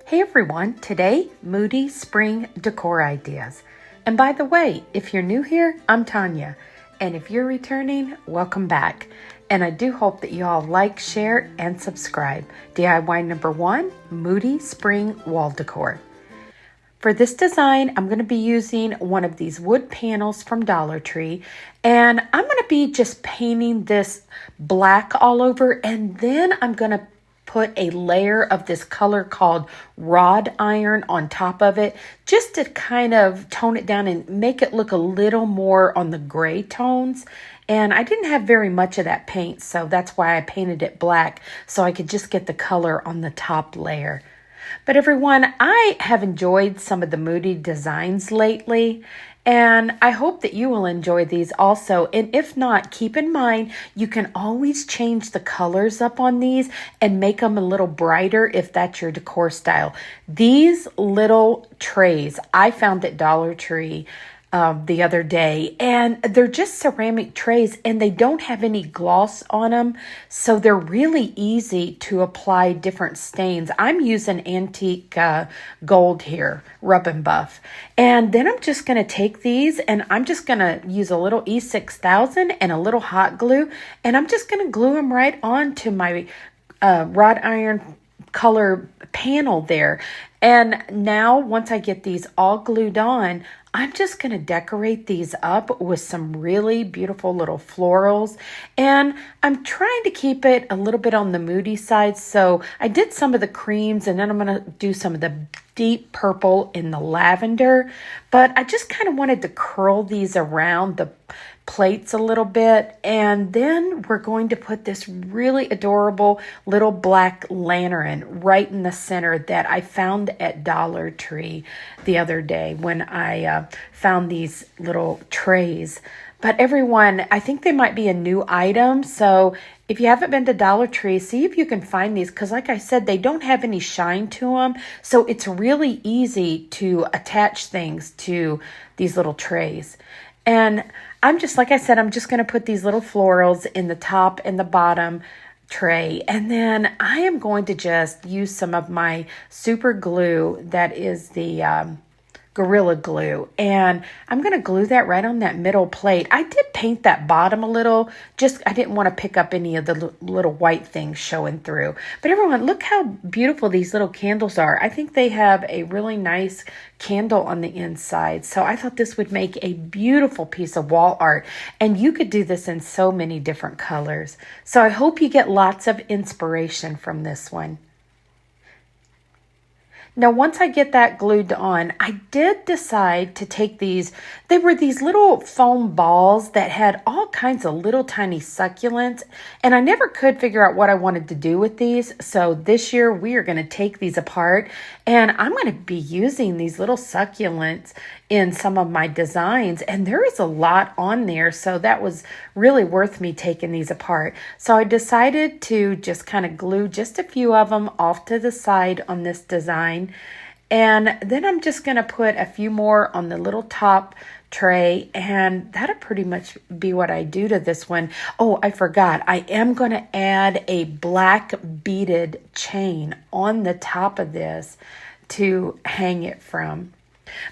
Hey everyone, today Moody Spring Decor Ideas. And by the way, if you're new here, I'm Tanya. And if you're returning, welcome back. And I do hope that you all like, share, and subscribe. DIY number 1, Moody Spring Wall Decor. For this design, I'm going to be using one of these wood panels from Dollar Tree. And I'm going to be just painting this black all over. And then I'm going to put a layer of this color called wrought iron on top of it, just to kind of tone it down and make it look a little more on the gray tones. And I didn't have very much of that paint, so that's why I painted it black, so I could just get the color on the top layer. But everyone, I have enjoyed some of the Moody designs lately, and I hope that you will enjoy these also. And if not, keep in mind, you can always change the colors up on these and make them a little brighter if that's your decor style. These little trays I found at Dollar Tree the other day, and they're just ceramic trays and they don't have any gloss on them, so they're really easy to apply different stains. I'm using antique gold here, rub and buff, and then I'm just going to take these and I'm just going to use a little E6000 and a little hot glue, and I'm just going to glue them right onto my wrought iron color panel there. And now once I get these all glued on, I'm just going to decorate these up with some really beautiful little florals. And I'm trying to keep it a little bit on the moody side. So I did some of the creams, and then I'm going to do some of the deep purple in the lavender. But I just kind of wanted to curl these around the plates a little bit, and then we're going to put this really adorable little black lantern right in the center that I found at Dollar Tree the other day when I found these little trays. But everyone, I think they might be a new item, so if you haven't been to Dollar Tree, see if you can find these, because like I said, they don't have any shine to them, so it's really easy to attach things to these little trays. And I'm just, like I said, I'm just going to put these little florals in the top and the bottom tray. And then I am going to just use some of my super glue that is the Gorilla Glue. And I'm going to glue that right on that middle plate. I did paint that bottom a little. Just, I didn't want to pick up any of the little white things showing through. But everyone, look how beautiful these little candles are. I think they have a really nice candle on the inside. So I thought this would make a beautiful piece of wall art. And you could do this in so many different colors. So I hope you get lots of inspiration from this one. Now, once I get that glued on, I did decide to take these. They were these little foam balls that had all kinds of little tiny succulents, and I never could figure out what I wanted to do with these. So this year we are going to take these apart, and I'm going to be using these little succulents in some of my designs, and there is a lot on there, so that was really worth me taking these apart. So I decided to just kind of glue just a few of them off to the side on this design, and then I'm just going to put a few more on the little top tray, and that'll pretty much be what I do to this one. Oh, I forgot, I am going to add a black beaded chain on the top of this to hang it from.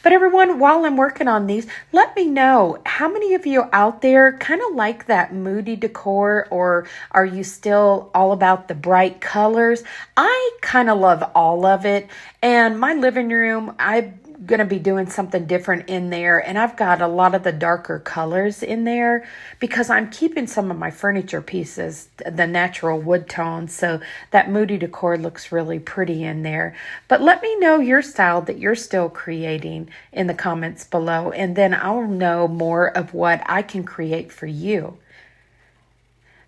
But everyone, while I'm working on these, let me know, how many of you out there kind of like that moody decor, or are you still all about the bright colors? I kind of love all of it, and my living room, I'm going to be doing something different in there, and I've got a lot of the darker colors in there because I'm keeping some of my furniture pieces the natural wood tones, so that moody decor looks really pretty in there. But let me know your style that you're still creating in the comments below, and then I'll know more of what I can create for you.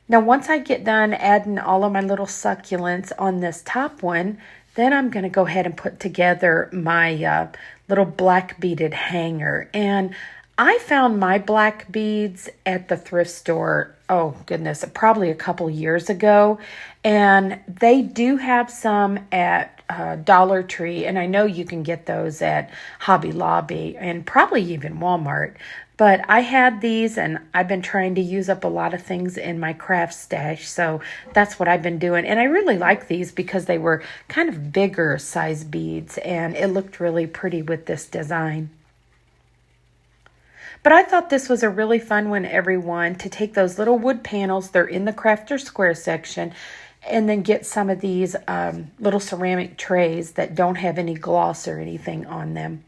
Now, once I get done adding all of my little succulents on this top one, then I'm going to go ahead and put together my little black beaded hanger. And I found my black beads at the thrift store, oh goodness, probably a couple years ago. And they do have some at Dollar Tree, and I know you can get those at Hobby Lobby and probably even Walmart. But I had these, and I've been trying to use up a lot of things in my craft stash, so that's what I've been doing. And I really like these because they were kind of bigger size beads, and it looked really pretty with this design. But I thought this was a really fun one, everyone, to take those little wood panels, they're in the Crafter Square section, and then get some of these little ceramic trays that don't have any gloss or anything on them.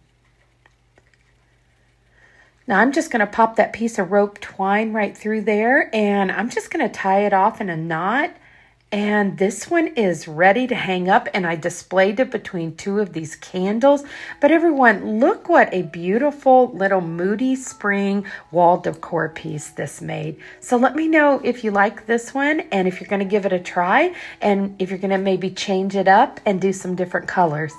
Now I'm just going to pop that piece of rope twine right through there, and I'm just going to tie it off in a knot. And this one is ready to hang up, and I displayed it between two of these candles. But everyone, look what a beautiful little Moody Spring wall decor piece this made. So let me know if you like this one, and if you're going to give it a try, and if you're going to maybe change it up and do some different colors.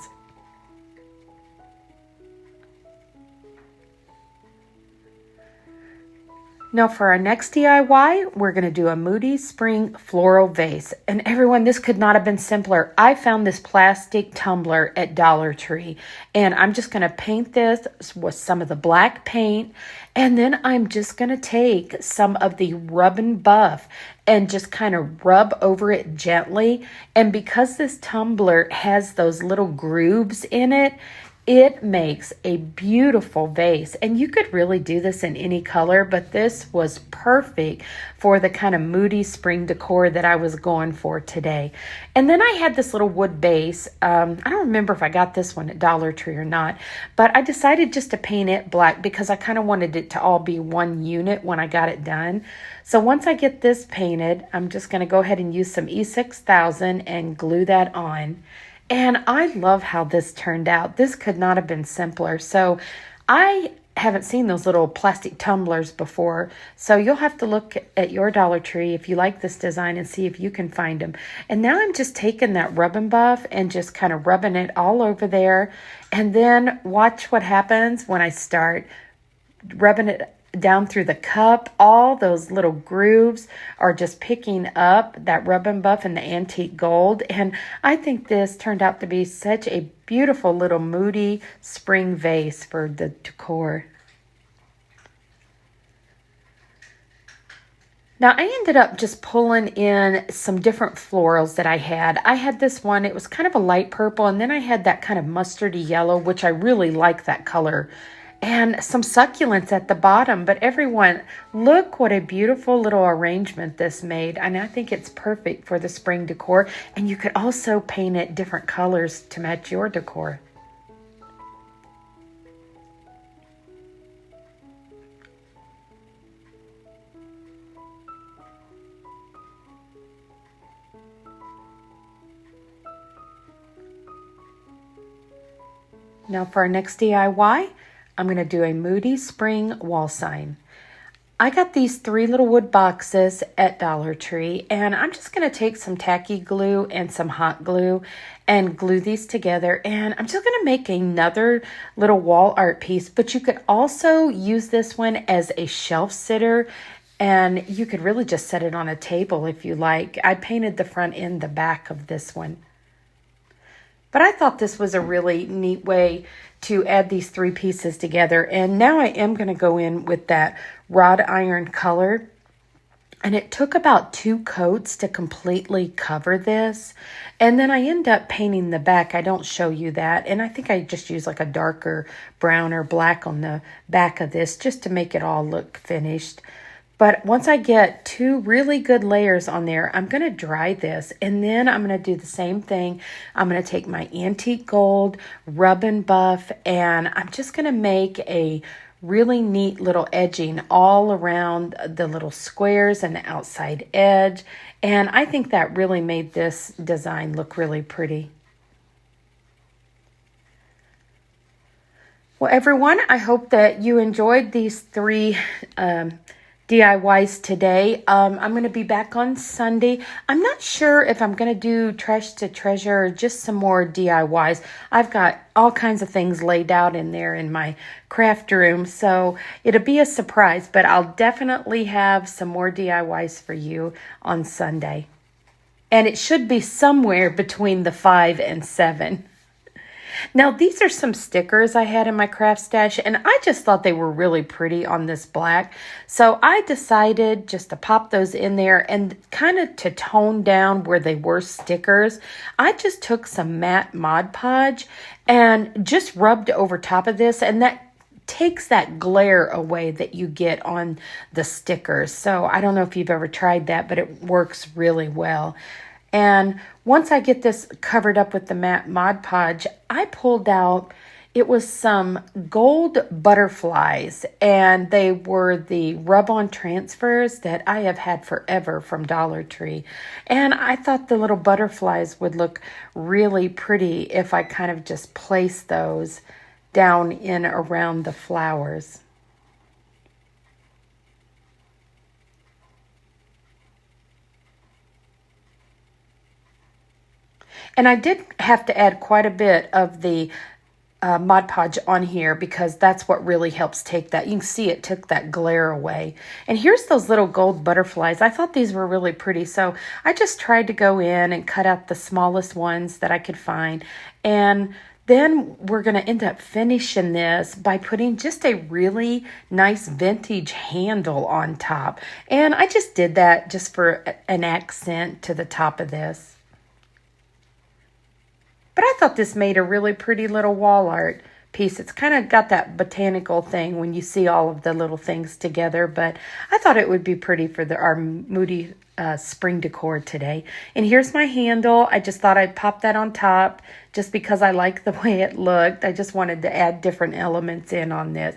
Now for our next DIY, we're going to do a Moody Spring Floral Vase. And everyone, this could not have been simpler. I found this plastic tumbler at Dollar Tree. And I'm just going to paint this with some of the black paint. And then I'm just going to take some of the Rub and Buff and just kind of rub over it gently. And because this tumbler has those little grooves in it, it makes a beautiful vase, and you could really do this in any color, but this was perfect for the kind of Moody Spring decor that I was going for today. And then I had this little wood base. I don't remember if I got this one at Dollar Tree or not, but I decided just to paint it black because I kind of wanted it to all be one unit when I got it done. So once I get this painted, I'm just going to go ahead and use some E6000 and glue that on. And I love how this turned out. This could not have been simpler. So I haven't seen those little plastic tumblers before. So you'll have to look at your Dollar Tree if you like this design and see if you can find them. And now I'm just taking that Rub and Buff and just kind of rubbing it all over there. And then watch what happens when I start rubbing it down through the cup. All those little grooves are just picking up that Rub and Buff and the antique gold. And I think this turned out to be such a beautiful little Moody Spring vase for the decor. Now, I ended up just pulling in some different florals that I had. I had this one, it was kind of a light purple, and then I had that kind of mustardy yellow, which I really like that color. And some succulents at the bottom. But everyone, look what a beautiful little arrangement this made. And I think it's perfect for the spring decor. And you could also paint it different colors to match your decor. Now for our next DIY, I'm going to do a Moody Spring wall sign. I got these 3 little wood boxes at Dollar Tree, and I'm just going to take some tacky glue and some hot glue and glue these together. And I'm just going to make another little wall art piece, but you could also use this one as a shelf sitter, and you could really just set it on a table if you like. I painted the front and the back of this one. But I thought this was a really neat way to add these 3 pieces together. And now I am going to go in with that wrought iron color. And it took about 2 coats to completely cover this. And then I end up painting the back. I don't show you that. And I think I just use like a darker brown or black on the back of this just to make it all look finished. But once I get 2 really good layers on there, I'm going to dry this. And then I'm going to do the same thing. I'm going to take my antique gold, Rub and Buff, and I'm just going to make a really neat little edging all around the little squares and the outside edge. And I think that really made this design look really pretty. Well, everyone, I hope that you enjoyed these 3 DIYs today. I'm going to be back on Sunday. I'm not sure if I'm going to do Trash to Treasure or just some more DIYs. I've got all kinds of things laid out in there in my craft room, so it'll be a surprise, but I'll definitely have some more DIYs for you on Sunday. And it should be somewhere between the 5 and 7. Now, these are some stickers I had in my craft stash, and I just thought they were really pretty on this black. So I decided just to pop those in there, and kind of to tone down where they were stickers, I just took some matte Mod Podge and just rubbed over top of this, and that takes that glare away that you get on the stickers. So I don't know if you've ever tried that, but it works really well. And once I get this covered up with the matte Mod Podge, I pulled out, it was some gold butterflies, and they were the rub-on transfers that I have had forever from Dollar Tree. And I thought the little butterflies would look really pretty if I kind of just placed those down in around the flowers. And I did have to add quite a bit of the Mod Podge on here because that's what really helps take that. You can see it took that glare away. And here's those little gold butterflies. I thought these were really pretty. So I just tried to go in and cut out the smallest ones that I could find. And then we're going to end up finishing this by putting just a really nice vintage handle on top. And I just did that just for an accent to the top of this. But I thought this made a really pretty little wall art piece. It's kind of got that botanical thing when you see all of the little things together. But I thought it would be pretty for our Moody Spring Decor today. And here's my handle. I just thought I'd pop that on top just because I like the way it looked. I just wanted to add different elements in on this.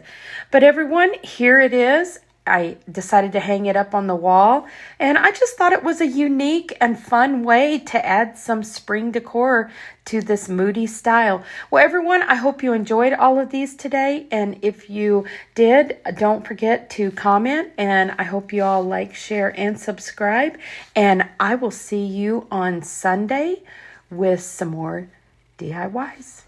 But everyone, here it is. I decided to hang it up on the wall, and I just thought it was a unique and fun way to add some spring decor to this Moody style. Well, everyone, I hope you enjoyed all of these today, and if you did, don't forget to comment, and I hope you all like, share, and subscribe, and I will see you on Sunday with some more DIYs.